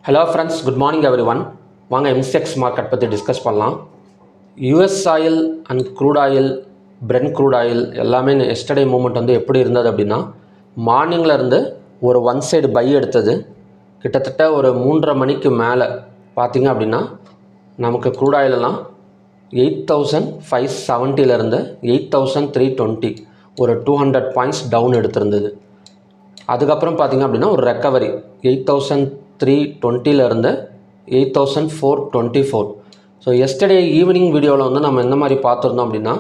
Hello friends, good morning everyone. வாங்க MCX market பற்றி discuss பண்ணலாம். US oil and crude oil, brent crude oil எல்லாமே yesterday movement வந்து எப்படி இருந்தது அப்படின்னா, மார்னிங்கில் இருந்து ஒரு ஒன் சைடு பை எடுத்தது. கிட்டத்தட்ட ஒரு 3:30 மணிக்கு மேலே பார்த்திங்க அப்படின்னா நமக்கு க்ரூட் ஆயிலெல்லாம் 8,570 8,320 ஒரு 200 பாயிண்ட்ஸ் டவுன் எடுத்திருந்தது. அதுக்கப்புறம் பார்த்திங்க அப்படின்னா ஒரு ரெக்கவரி 8,320 8,424. ஸோ எஸ்டர்டே ஈவினிங் வீடியோவில் வந்து நம்ம எந்த மாதிரி பார்த்துருந்தோம் அப்படின்னா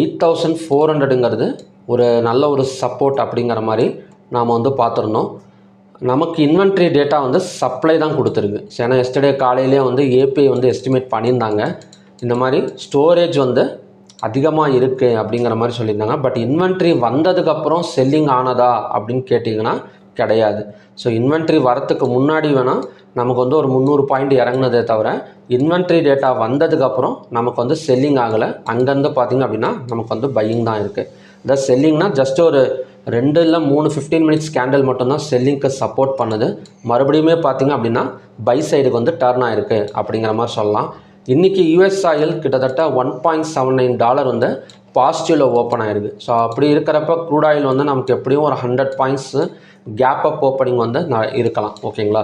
8,400ங்கிறது ஒரு நல்ல ஒரு சப்போர்ட் அப்படிங்கிற மாதிரி நாம் வந்து பார்த்துருந்தோம். நமக்கு இன்வென்ட்ரி டேட்டா வந்து சப்ளை தான் கொடுத்துருக்கு. ஏன்னா எஸ்டர்டே காலையிலே வந்து ஏபிஐ வந்து எஸ்டிமேட் பண்ணியிருந்தாங்க, இந்த மாதிரி ஸ்டோரேஜ் வந்து அதிகமாக இருக்குது அப்படிங்கிற மாதிரி சொல்லியிருந்தாங்க. பட் இன்வென்ட்ரி வந்ததுக்கப்புறம் செல்லிங் ஆனதா அப்படின்னு கேட்டிங்கன்னா கிடையாது. ஸோ இன்வென்ட்ரி வரத்துக்கு முன்னாடி வேணால் நமக்கு வந்து ஒரு 300 பாயிண்ட் இறங்குனதே தவிர இன்வென்ட்ரி டேட்டா வந்ததுக்கப்புறம் நமக்கு வந்து செல்லிங் ஆகலை. அங்கேருந்து பார்த்திங்க அப்படின்னா நமக்கு வந்து பையிங் தான் இருக்குது. இந்த செல்லிங்னா ஜஸ்ட் ஒரு 2 இல்லை 3 15 மினிட்ஸ் கேண்டில் மட்டும்தான் செல்லிங்க்கு சப்போர்ட் பண்ணுது. மறுபடியுமே பார்த்திங்க அப்படின்னா பை சைடுக்கு வந்து டர்ன் ஆகிருக்கு அப்படிங்கிற மாதிரி சொல்லலாம். இன்றைக்கி US ஆயில் கிட்டத்தட்ட $1.79 வந்து பாசிட்டிவில் ஓப்பன் ஆகிருக்கு. ஸோ அப்படி இருக்கிறப்ப க்ரூட் ஆயில் வந்து நமக்கு எப்படியும் ஒரு 100 பாயிண்ட்ஸு கேப் அப் ஓப்பனிங் வந்து இருக்கலாம். ஓகேங்களா,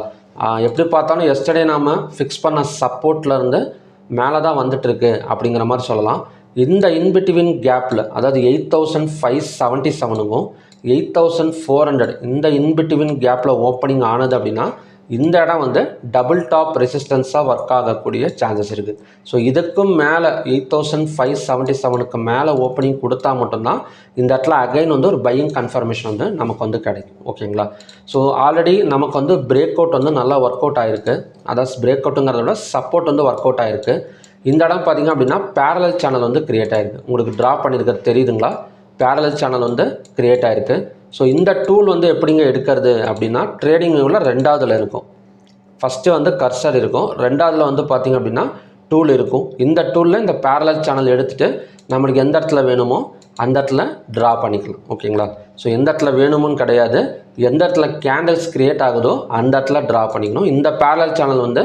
எப்படி பார்த்தாலும் எஸ்டர்டே நாம் ஃபிக்ஸ் பண்ண சப்போர்ட்லேருந்து மேலே தான் வந்துட்டுருக்கு அப்படிங்கிற மாதிரி சொல்லலாம். இந்த இன்பிட்வீன் கேப்பில், அதாவது 8,577க்கும் 8,400 இந்த இன்பிட்வீன் கேப்பில் ஓப்பனிங் ஆனது அப்படின்னா இந்த இடம் வந்து டபுள் டாப் ரெசிஸ்டன்ஸாக ஒர்க் ஆகக்கூடிய சான்சஸ் இருக்குது. ஸோ இதுக்கும் மேலே 8,577க்கு மேலே ஓப்பனிங் கொடுத்தா மட்டும்தான் இந்த இடத்துல அகைன் வந்து ஒரு பையிங் கன்ஃபர்மேஷன் வந்து நமக்கு வந்து கிடைக்கும். ஓகேங்களா, ஸோ ஆல்ரெடி நமக்கு வந்து பிரேக் அவுட் வந்து நல்லா ஒர்க் அவுட் ஆகிருக்கு. அதாவது பிரேக் அவுட்டுங்கிறத விட சப்போர்ட் வந்து ஒர்க் அவுட் ஆகிருக்கு. இந்த இடம் பார்த்திங்க அப்படின்னா பேரலல் சேனல் வந்து க்ரியேட் ஆகிருக்கு. உங்களுக்கு ட்ரா பண்ணியிருக்கிறது தெரியுதுங்களா? பேரலல் சேனல் வந்து க்ரியேட் ஆகிருக்கு. ஸோ இந்த டூல் வந்து எப்படிங்க எடுக்கிறது அப்படின்னா, ட்ரேடிங் வியூவில் 2வதுல இருக்கும். ஃபஸ்ட்டு வந்து கர்சர் இருக்கும், 2வதுல வந்து பார்த்திங்க அப்படின்னா டூல் இருக்கும். இந்த டூலில் இந்த பேரலல் சேனல் எடுத்துகிட்டு நம்மளுக்கு எந்த இடத்துல வேணுமோ அந்த இடத்துல ட்ரா பண்ணிக்கலாம். ஓகேங்களா, ஸோ எந்த இடத்துல வேணுமுன்னு கிடையாது, எந்த இடத்துல கேண்டில்ஸ் க்ரியேட் ஆகுதோ அந்த இடத்துல ட்ரா பண்ணிக்கணும். இந்த பேரலல் சேனல் வந்து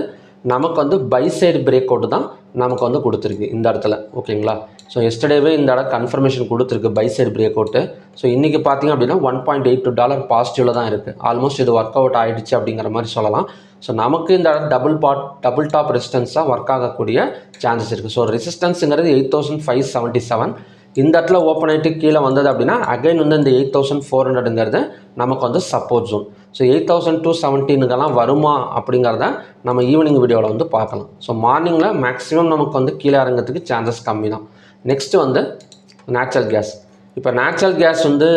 நமக்கு வந்து பை சைடு பிரேக் அவுட் தான் நமக்கு வந்து கொடுத்துருக்கு இந்த இடத்துல. ஓகேங்களா, ஸோ எஸ்டர்டேவே இந்த இடம் கன்ஃபர்மேஷன் கொடுத்துருக்கு buy side break out. So இன்றைக்கி பார்த்திங்க அப்படின்னா $1.82 பாசிட்டிவில் தான் இருக்குது. ஆல்மோஸ்ட் இது ஒர்க் அவுட் ஆகிடுச்சு அப்படிங்கிற மாதிரி சொல்லலாம். ஸோ நமக்கு இந்த இடம் டபுள் டாப் ரெசிஸ்டன்ஸாக ஒர்க் ஆகக்கூடிய சான்சஸ் இருக்குது. ஸோ ரெசிஸ்டன்ஸுங்கிறது 8,577. இந்த இடத்துல ஓப்பன் ஆகிட்டு கீழே வந்தது அப்படின்னா அகைன் வந்து இந்த 8,400ங்கிறது நமக்கு வந்து சப்போர்ட் ஜோன். ஸோ 8,217க்கெல்லாம் வருமா அப்படிங்கிறத நம்ம ஈவினிங் வீடியோவில் வந்து பார்க்கலாம். ஸோ மார்னிங்கில் மேக்ஸிமம் நமக்கு வந்து கீழே இறங்கிறதுக்கு சான்சஸ் கம்மி தான். நெக்ஸ்ட்டு வந்து நேச்சுரல் கேஸ். இப்போ நேச்சுரல் கேஸ் வந்து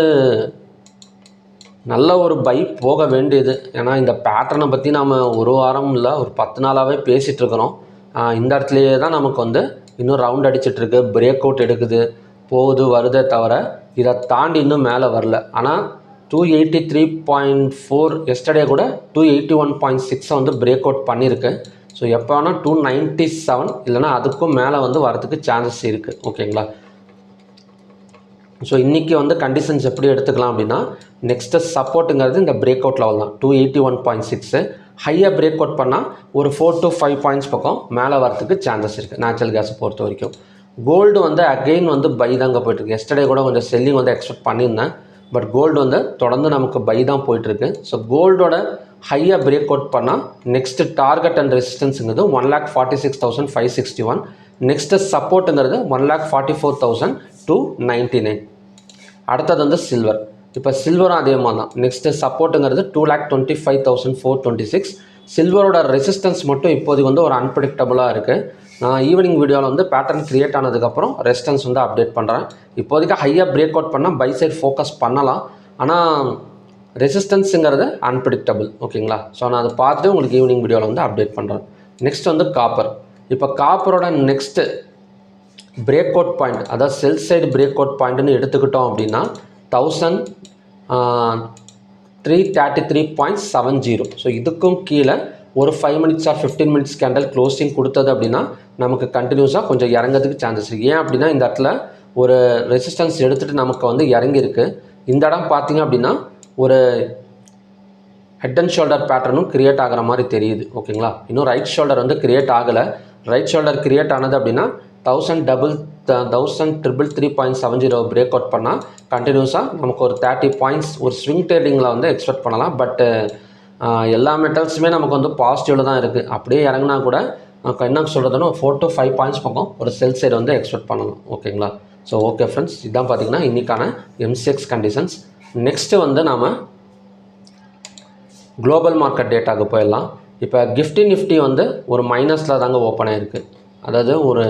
நல்ல ஒரு பை போக வேண்டியது. ஏன்னா இந்த பேட்டர்னை பற்றி நாம் ஒரு வாரம் இல்லை ஒரு 10 நாளாகவே பேசிகிட்ருக்குறோம். இந்த இடத்துலையே தான் நமக்கு வந்து இன்னும் ரவுண்ட் அடிச்சிட்ருக்கு, பிரேக் அவுட் எடுக்குது, போகுது வருதே தவிர இதை தாண்டி இன்னும் மேலே வரல. ஆனால் 283.4 எஸ்டர்டே கூட 281.6 வந்து பிரேக் அவுட் பண்ணியிருக்கு. ஸோ எப்போ வேணால் 297 இல்லைனா அதுக்கும் மேலே வந்து வரதுக்கு சான்சஸ் இருக்குது. ஓகேங்களா, ஸோ இன்றைக்கி வந்து கண்டிஷன்ஸ் எப்படி எடுத்துக்கலாம் அப்படின்னா, நெக்ஸ்ட்டு சப்போர்ட்டுங்கிறது இந்த பிரேக் அவுட் லெவல் தான் 281.6. ஹையாக பிரேக் அவுட் பண்ணால் ஒரு 4 to 5 பாயிண்ட்ஸ் பக்கம் மேலே வரதுக்கு சான்சஸ் இருக்குது நேச்சுரல் கேஸை பொறுத்த வரைக்கும். கோல்டு வந்து அகெயின் வந்து பை தாங்க போயிட்டுருக்கு. எஸ்டர்டே கூட கொஞ்சம் செல்லிங் வந்து எக்ஸ்பெக்ட் பண்ணியிருந்தேன், பட் கோல்டு வந்து தொடர்ந்து நமக்கு பை தான் போயிட்டுருக்கு. ஸோ கோல்டோட ஹையாக பிரேக் அவுட் பண்ணால் நெக்ஸ்ட்டு டார்கெட் அண்ட் ரெசிஸ்டன்ஸுங்கிறது 1,46,561. நெக்ஸ்ட்டு சப்போர்ட்டுங்கிறது 1,44,299. அடுத்தது வந்து சில்வர். இப்போ சில்வரும் அதே மாதிரி தான். நெக்ஸ்ட்டு சப்போர்ட்டுங்கிறது 2,25,426. சில்வரோட ரெசிஸ்டன்ஸ் மட்டும் இப்போதைக்கு வந்து ஒரு அன்பிரடிக்டபுளாக இருக்குது. நான் ஈவினிங் வீடியோவில் வந்து பேட்டர்ன் க்ரியேட் ஆனதுக்கப்புறம் ரெசிஸ்டன்ஸ் வந்து அப்டேட் பண்ணுறேன். இப்போதைக்கு ஹையாக பிரேக் அவுட் பண்ணால் பை சைட் ஃபோக்கஸ் பண்ணலாம், ஆனால் ரெசிஸ்டன்ஸுங்கிறது அன்பிரடிக்டபுள். ஓகேங்களா, ஸோ நான் அதை பார்த்துட்டு உங்களுக்கு ஈவினிங் வீடியோவில் வந்து அப்டேட் பண்ணுறேன். நெக்ஸ்ட் வந்து காப்பர். இப்போ காப்பரோட நெக்ஸ்ட்டு பிரேக் அவுட் பாயிண்ட், அதாவது செல் சைடு பிரேக் அவுட் பாயிண்ட்னு எடுத்துக்கிட்டோம் அப்படின்னா 1,333.70. ஸோ இதுக்கும் கீழே ஒரு 5 minutes R 15 minutes candle closing கொடுத்தது அப்படின்னா நமக்கு கண்டினியூஸாக கொஞ்சம் இறங்கிறதுக்கு சான்சஸ் இருக்குது. ஏன் அப்படின்னா இந்த இடத்துல ஒரு ரெசிஸ்டன்ஸ் எடுத்துகிட்டு நமக்கு வந்து இறங்கியிருக்கு. இந்த இடம் பார்த்திங்க அப்படின்னா ஒரு ஹெட் அண்ட் ஷோல்டர் பேட்டர்னும் கிரியேட் ஆகிற மாதிரி தெரியுது. ஓகேங்களா, இன்னும் ரைட் ஷோல்டர் வந்து கிரியேட் ஆகலை. ரைட் ஷோல்டர் கிரியேட் ஆனது அப்படின்னா 1333.70 பிரேக் அவுட் பண்ணால் கண்டினியூஸாக நமக்கு ஒரு 30 பாயிண்ட்ஸ் ஒரு ஸ்விங் ட்ரேடிங்கில் வந்து எக்ஸ்பெக்ட் பண்ணலாம். பட் எல்லா மெட்டல்ஸுமே நமக்கு வந்து பாசிட்டிவில் தான் இருக்குது. அப்படியே இறங்கினா கூட என்ன சொல்கிறதுன்னா 4 to 5 பாயிண்ட்ஸ் பக்கம் ஒரு செல் சைடு வந்து எக்ஸ்பெக்ட் பண்ணலாம். ஓகேங்களா, ஸோ ஓகே ஃப்ரெண்ட்ஸ், இதுதான் பார்த்திங்கன்னா இன்றைக்கான எம்சிஎக்ஸ் கண்டிஷன்ஸ். நெக்ஸ்ட்டு வந்து நாம் குளோபல் மார்க்கெட் டேட்டாவுக்கு போயிடலாம். இப்போ நிஃப்டி வந்து ஒரு மைனஸில் தாங்க ஓப்பன் ஆகிருக்கு. அதாவது ஒரு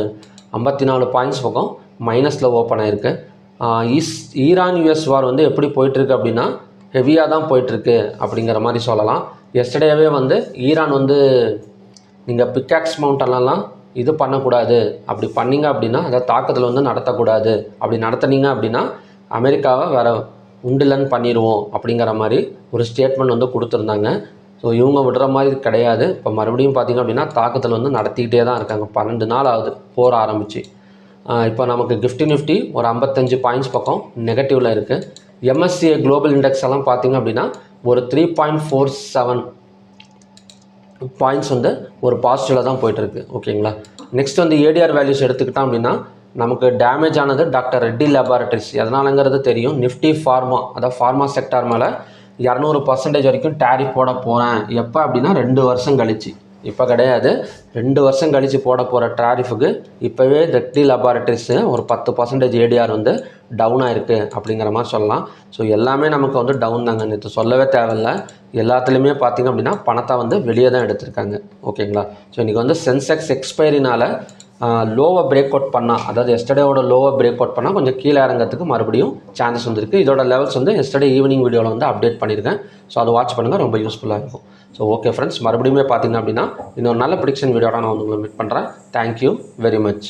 54 பாயிண்ட்ஸ் பக்கம் மைனஸில் ஓப்பன் ஆகிருக்கு. ஈரான் யூஎஸ் வார் வந்து எப்படி போயிட்டுருக்கு அப்படின்னா ஹெவியாக தான் போயிட்டுருக்கு அப்படிங்கிற மாதிரி சொல்லலாம். எஸ்டர்டேவே வந்து ஈரான் வந்து நீங்கள் பிக்காக்ஸ் மவுண்டன்லாம் இது பண்ணக்கூடாது, அப்படி பண்ணிங்க அப்படின்னா அதை தாக்குதல் வந்து நடத்தக்கூடாது, அப்படி நடத்துனீங்க அப்படின்னா அமெரிக்காவை வேறு உண்டிலன்னு பண்ணிடுவோம் அப்படிங்கிற மாதிரி ஒரு ஸ்டேட்மெண்ட் வந்து கொடுத்துருந்தாங்க. ஸோ இவங்க விடுற மாதிரி கிடையாது. இப்போ மறுபடியும் பார்த்திங்க அப்படின்னா தாக்குதல் வந்து நடத்திக்கிட்டே தான் இருக்காங்க. 12 நாள் ஆகுது போர் ஆரம்பித்து. இப்போ நமக்கு நிஃப்டி ஒரு 55 பாயிண்ட்ஸ் பக்கம் நெகட்டிவில் இருக்குது. MSCI குளோபல் இண்டெக்ஸ் எல்லாம் பார்த்திங்க அப்படின்னா ஒரு 3.47 பாயிண்ட்ஸ் வந்து ஒரு பாசிட்டிவில் தான் போயிட்டுருக்கு. ஓகேங்களா, நெக்ஸ்ட் வந்து ADR வேல்யூஸ் எடுத்துக்கிட்டோம் அப்படின்னா நமக்கு டேமேஜ் ஆனது டாக்டர் ரெட்டி லேபார்ட்டரிஸ். எதனாலங்கிறது தெரியும். நிஃப்டி ஃபார்மா, அதாவது ஃபார்மா செக்டார் மேலே 200% வரைக்கும் டேரிஃப் போட போகிறேன். எப்போ அப்படின்னா 2 வருஷம் கழிச்சு, இப்போ கிடையாது, 2 வருஷம் கழித்து போட போகிற டேரிஃபுக்கு இப்போவே ரெட்டி லேபார்ட்டரிஸு ஒரு 10% ADR வந்து டவுன் ஆகிருக்கு அப்படிங்கிற மாதிரி சொல்லலாம். ஸோ எல்லாமே நமக்கு வந்து டவுன் தாங்க. நேற்று சொல்லவே தேவையில்லை. எல்லாத்துலேயுமே பார்த்திங்க அப்படின்னா பணத்தை வந்து வெளியே தான் எடுத்திருக்காங்க. ஓகேங்களா, ஸோ இன்றைக்கி வந்து சென்செக்ஸ் எக்ஸ்பைரினால் லோவை பிரேக் அவுட் பண்ணால், அதாவது எஸ்டர்டேவோட லோவை பிரேக் அவுட் பண்ணால் கொஞ்சம் கீழே இறங்கிறதுக்கு மறுபடியும் சான்சஸ் வந்துருக்கு. இதோட லெவல்ஸ் வந்து எஸ்டர்டே ஈவினிங் வீடியோவில் வந்து அப்டேட் பண்ணியிருக்கேன். ஸோ அதை வாட்ச் பண்ணுங்கள், ரொம்ப யூஸ்ஃபுல்லாக இருக்கும். ஸோ ஓகே ஃப்ரெண்ட்ஸ், மறுபடியும் பார்த்திங்க அப்படின்னா இன்னொரு நல்ல ப்ரிடிக்ஷன் வீடியோட நான் உங்களை மீட் பண்ணுறேன். Thank you very much.